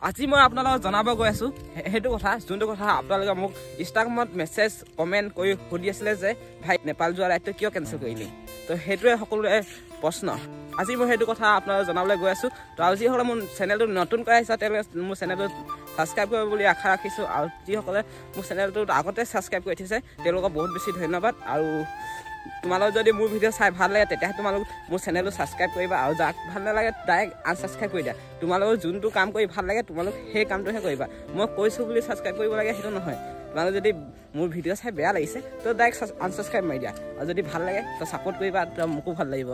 আজি মই আপোনালোকক জনাব গৈ আছো সেইটো কথা যোনটো কথা আপোনালোকে মোক ইনষ্টাগ্ৰামত মেছেজ কমেণ্ট কৰি সুধি আছিলে যে ভাই নেপাল যোৱা ৰাইডটো কিয় কেঞ্চেল কৰিলি তো সেইটোৱে সকলোৰে প্ৰশ্ন আজি মই সেইটো কথা আপোনালোকক জনাবলৈ গৈ আছো তো আৰু যিসকলে মোৰ চেনেলটো নতুন কৰি আহিছে তেওঁলোকে মোৰ চেনেলটো সাবস্ক্ৰাইব কৰিব বুলি আশা ৰাখিছো আৰু যিসকলে মোৰ চেনেলটো আগতে সাবস্ক্ৰাইব কৰি থৈছে তেওঁলোকক বহুত বেছি ধন্যবাদ আৰু তোমালোক যদি মোৰ ভিডিঅ' চাই ভাল লাগে তেতিয়া তোমালোক মোৰ চেনেলটো সাবস্ক্ৰাইব কৰিবা আৰু যাক ভাল নালাগে ডাইৰেক্ট আনসাবস্ক্ৰাইব কৰি দিয়া তোমালোকৰ যোনটো কাম কৰি ভাল লাগে তোমালোক সেই কামটোহে কৰিবা মই কৈছোঁ বুলি সাবস্ক্ৰাইব কৰিব লাগে সেইটো নহয় তোমালোক যদি মোৰ ভিডিঅ' চাই বেয়া লাগিছে তো ডাইৰেক্ট আনসাবস্ক্ৰাইব মাৰি দিয়া আৰু যদি ভাল লাগে তো ছাপোৰ্ট কৰিবা তো মোকো ভাল লাগিব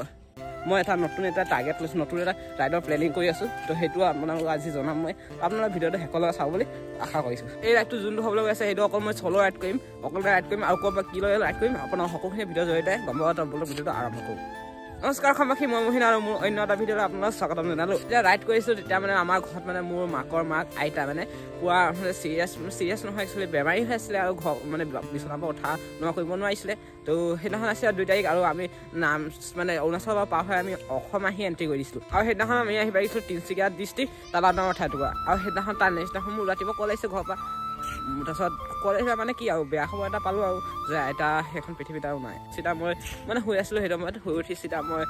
মই নতুন এটা টাৰ্গেট লৈছোঁ নতুন এটা ৰাইডৰ প্লেনিং কৰি আছোঁ তো সেইটো আপোনালোকক আজি জনাম মই আপোনালোকৰ ভিডিঅ'টো শেষলৈকে চাব বুলি আশা কৰিছোঁ এই ৰাইডটো যোনটো হ'বলৈ গৈছে সেইটো অকল মই চ'ল' ৰাইড কৰিম অকলে ৰাইড কৰিম আৰু ক'ৰবাত কি লৈ ৰাইড কৰিম আপোনাৰ সকলোখিনি ভিডিঅ' জৰিয়তে গম পাব আপোনালোকৰ ভিডিঅ'টো আৰম্ভ কৰোঁ নমস্কাৰ অসমবাসী মই মহিনা আৰু মোৰ অন্য এটা ভিডিঅ'ত আপোনালোকক স্বাগতম জনালোঁ যেতিয়া ৰাইড কৰিছোঁ তেতিয়া মানে আমাৰ ঘৰত মানে মোৰ মাক আইতা মানে পুৱা মানে চিৰিয়াছ নহয় একচুৱেলি বেমাৰী হৈ আছিলে আৰু ঘৰ মানে বিচনাৰ পৰা উঠা নমা কৰিব নোৱাৰিছিলে তো সেইদিনাখন আছিলে 2 তাৰিখ আৰু আমি নাম মানে অৰুণাচলৰ পৰা পাৰ হৈ আমি অসম আহি এণ্ট্ৰি কৰি দিছিলোঁ আৰু সেইদিনাখন আমি আহি পাৰিছিলোঁ তিনিচুকীয়া ডিষ্ট্ৰিক্ট তালাডাঙৰ ঠাইটুকুৰা আৰু সেইদিনাখন তাৰ নেক্সট দিনাখন মোৰ ৰাতিপুৱা কল আহিছে ঘৰৰ পৰা তাৰপিছত কলেজ মানে কি আৰু বেয়া খবৰ এটা পালোঁ আৰু যে আইতা সেইখন পৃথিৱীত আৰু নাই চিধা মই মানে শুই আছিলোঁ সেইটো সময়ত শুই উঠি চিধা মই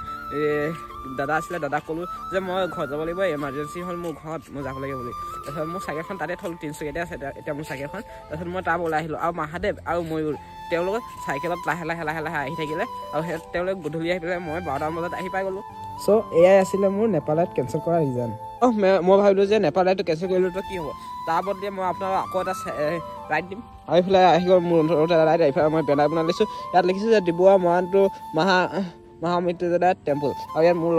দাদা আছিলে দাদাক ক'লোঁ যে মই ঘৰত যাব লাগিব এমাৰ্জেঞ্চি হ'ল মোৰ ঘৰত মই যাব লাগিব বুলি তাৰপিছত মোৰ চাইকেলখন তাতে থ'লোঁ তিনিচুকীয়াতে আছে এতিয়া মোৰ চাইকেলখন তাৰপিছত মই তাৰ ওলাই আহিলোঁ আৰু মহাদেৱ আৰু ময়ূৰ তেওঁলোকে চাইকেলত লাহে লাহে আহি থাকিলে আৰু সেই তেওঁলোকে গধূলি আহি পেলাই মই 12টামান বজাত আহি পাই গ'লোঁ চ' এয়াই আছিলে মোৰ নেপাল ৰাইড কেঞ্চেল কৰা ৰিজন মই ভাবিলোঁ যে নেপাল ৰাইডটো কেঞ্চেল কৰিলোঁ তো কি হ'ব তাৰ বদলি মই আপোনালোকক আকৌ এটা ৰাইড দিম আৰু এইফালে আহি গ'ল মোৰ এটা ৰাইড এইফালে মই বেনাৰ বনাই লৈছোঁ ইয়াত লিখিছোঁ যে ডিব্ৰুগড় মৰাণটো মহামৃত্যুঞ্জয় টেম্পল আৰু ইয়াত মোৰ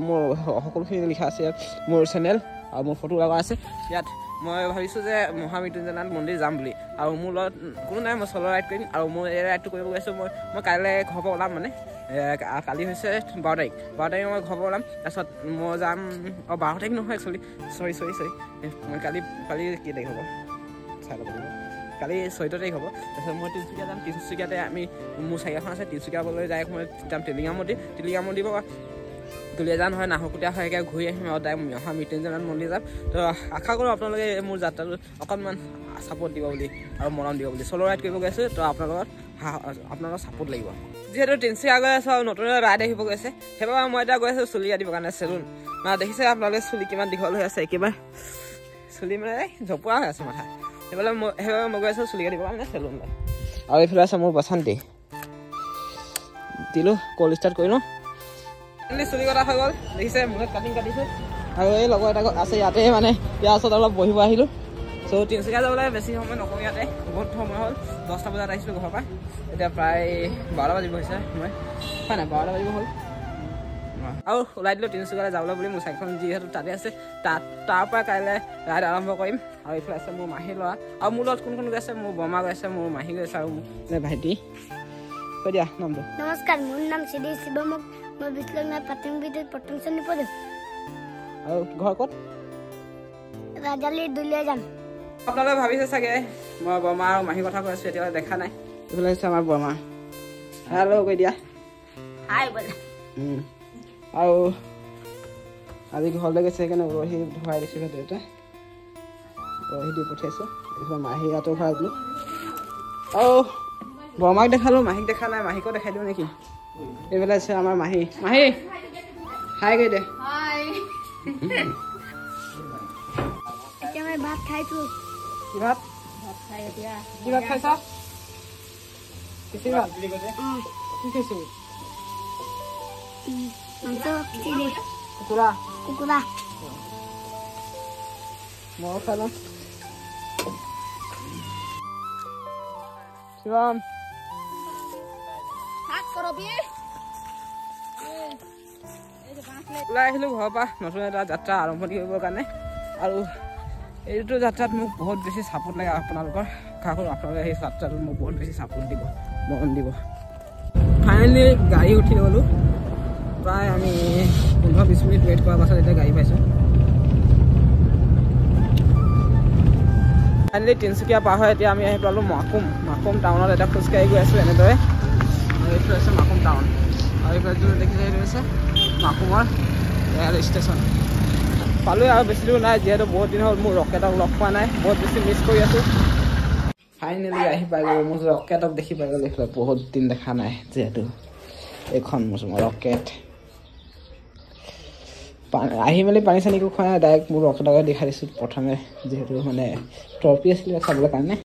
মোৰ সকলোখিনি লিখা আছে ইয়াত মোৰ চেনেল আৰু মোৰ ফটো লগা আছে ইয়াত মই ভাবিছোঁ যে মহামৃত্যুঞ্জয়নাথ মন্দিৰ যাম বুলি আৰু মোৰ লগত কোনো নাই মই চ'ল' ৰাইড কৰিম আৰু মই এই ৰাইডটো কৰিব গৈছোঁ মই কাইলৈ ঘৰৰ পৰা ওলাম মানে কালি হৈছে 12 তাৰিখ মই ঘৰৰ পৰা ওলাম তাৰপিছত মই যাম 12 তাৰিখ নহয় একচুৱেলি চৰি মই কালি কি তাৰিখ হ'ব চাই ল'ব লাগিব কালি 14 তাৰিখ হ'ব তাৰপিছত মই তিনিচুকীয়া যাম তিনিচুকীয়াতে আমি মোৰ চাইকেলখন আছে তিনিচুকীয়ালৈ যাই মই যাম টিলিঙা মন্দিৰ পৰা দুলীয়াজান হয় নাহৰকটীয়া হয় একে ঘূৰি আহিম আৰু ডাইৰেক্ট মহামৃত্যুঞ্জয়নাথ মন্দিৰ যাম তো আশা কৰোঁ আপোনালোকে মোৰ যাত্ৰাটো অকণমান ছাপোৰ্ট দিব বুলি আৰু মৰম দিব বুলি চ'ল' ৰাইড কৰিব গৈছোঁ তো আপোনালোকৰ ছাপোৰ্ট লাগিব যিহেতু তিনিচুকীয়া গৈ আছোঁ আৰু নতুন ৰাইড আহিব গৈছে সেইবাবে মই এতিয়া গৈ আছোঁ চুলি কাটিবৰ কাৰণে চেলুন মানে দেখিছে আপোনালোকে চুলি কিমান দীঘল হৈ আছে একেবাৰে চুলি মানে জপোৱা হৈ আছে মাথা সেইবাবে মই গৈ আছোঁ চুলি কাটিবৰ কাৰণে চেলুন আৰু এইফালে আছে মোৰ বাচান্তি দিলোঁ কল ষ্টাৰ্ট কৰি লওঁ চুলি কটা হৈ গ'ল দেখিছে মূৰত কাটিং কাটিছোঁ আৰু এই লগৰ এটা আছে ইয়াতে মানে ইয়াৰ ওচৰত অলপ বহিব আহিলোঁ চ' তিনিচুকীয়া যাবলৈ বেছি সময় নকওঁ ইয়াতে বহুত সময় হ'ল 10টা বজাত আহিছিলোঁ ঘৰৰ পৰা এতিয়া প্ৰায় 12 বাজিব হৈছে মই হয় নাই 12 বাজিব হ'ল আৰু ওলাই দিলোঁ তিনিচুকীয়ালৈ যাবলৈ বুলি মোৰ চাইকেলখন যিহেতু তাতে আছে তাৰ পৰা কাইলৈ ৰাইড আৰম্ভ কৰিম আৰু এইফালে আছে মোৰ মাহী ল'ৰা আৰু মোৰ লগত কোন গৈ আছে মোৰ বৰমা গৈ আছে মোৰ মাহী গৈ আছে আৰু ভাইটি কৈ দিয়া নামটো নমস্কাৰ মোৰ নাম শ্ৰী শিৱমুখ মই বিষ্ণুনাথ প্ৰাথমিক বিদ্যালয়ত প্ৰথম শ্ৰেণী পঢ়ো আৰু ঘৰ ক'ত ৰাজালি দুলীয়াজান আপোনালোকে ভাবিছে চাগে মই বৰমা আৰু মাহীৰ কথা কৈ আছোঁ এতিয়ালৈ দেখা নাই এইফালে হৈছে আমাৰ বৰমা হেল্ল' কৈ দিয়া হাই বোলে আৰু আজি ঘৰলৈ গৈছে সেইকাৰণে উৰহি ধুৱাই দিছোঁ দেউতাই উৰহি দি পঠিয়াইছোঁ এইফালে মাহী ইয়াতো ভৰাই দিলোঁ আৰু বৰমাক দেখালোঁ মাহীক দেখা নাই মাহীকো দেখাই দিওঁ নেকি এইফালে আছে আমাৰ মাহী হাই কৈ দে এতিয়া মই ভাত খাইছোঁ কি ভাত খাইছা কি খাইছোঁ কুকুৰা ময়ো খাই ল'ম শিৱম ওলাই আহিলোঁ ঘৰৰ পৰা নতুন এটা যাত্ৰা আৰম্ভণি কৰিবৰ কাৰণে আৰু এইটো যাত্ৰাত মোক বহুত বেছি ছাপোৰ্ট লাগে আপোনালোকৰ আশা কৰোঁ আপোনালোকে সেই যাত্ৰাটোত মোক বহুত বেছি ছাপোৰ্ট দিব মৰম দিব ফাইনেলি গাড়ী উঠি গ'লোঁ প্ৰায় আমি 15-20 মিনিট ৱেইট কৰাৰ পাছত এতিয়া গাড়ী পাইছোঁ ফাইনেলি তিনিচুকীয়া পাৰ হৈ এতিয়া আমি আহি পালোঁ মাকুম টাউনত এতিয়া খোজকাঢ়ি গৈ আছোঁ এনেদৰে এইটো হৈছে মাকুম টাউন আৰু এইফালে যোনটো দেখিছে সেইটো হৈছে মাকুমৰ ৰেল ষ্টেচন পালোঁ আৰু বেছি দূৰ নাই যিহেতু বহুত দিন হ'ল মোৰ ৰকেটক লগ পোৱা নাই বহুত বেছি মিছ কৰি আছোঁ ফাইনেলি আহি পাই গ'লোঁ মোৰ ৰকেটক দেখি পাই গ'লোঁ এইফালে বহুত দিন দেখা নাই যিহেতু এইখন মোৰ ৰকেট আহি মেলি পানী চানীকো খোৱা নাই ডাইৰেক্ট মোৰ ৰকেটকে দেখাই দিছোঁ প্ৰথমে যিহেতু মানে ট্ৰফি আছিলে চাবলৈ কাৰণে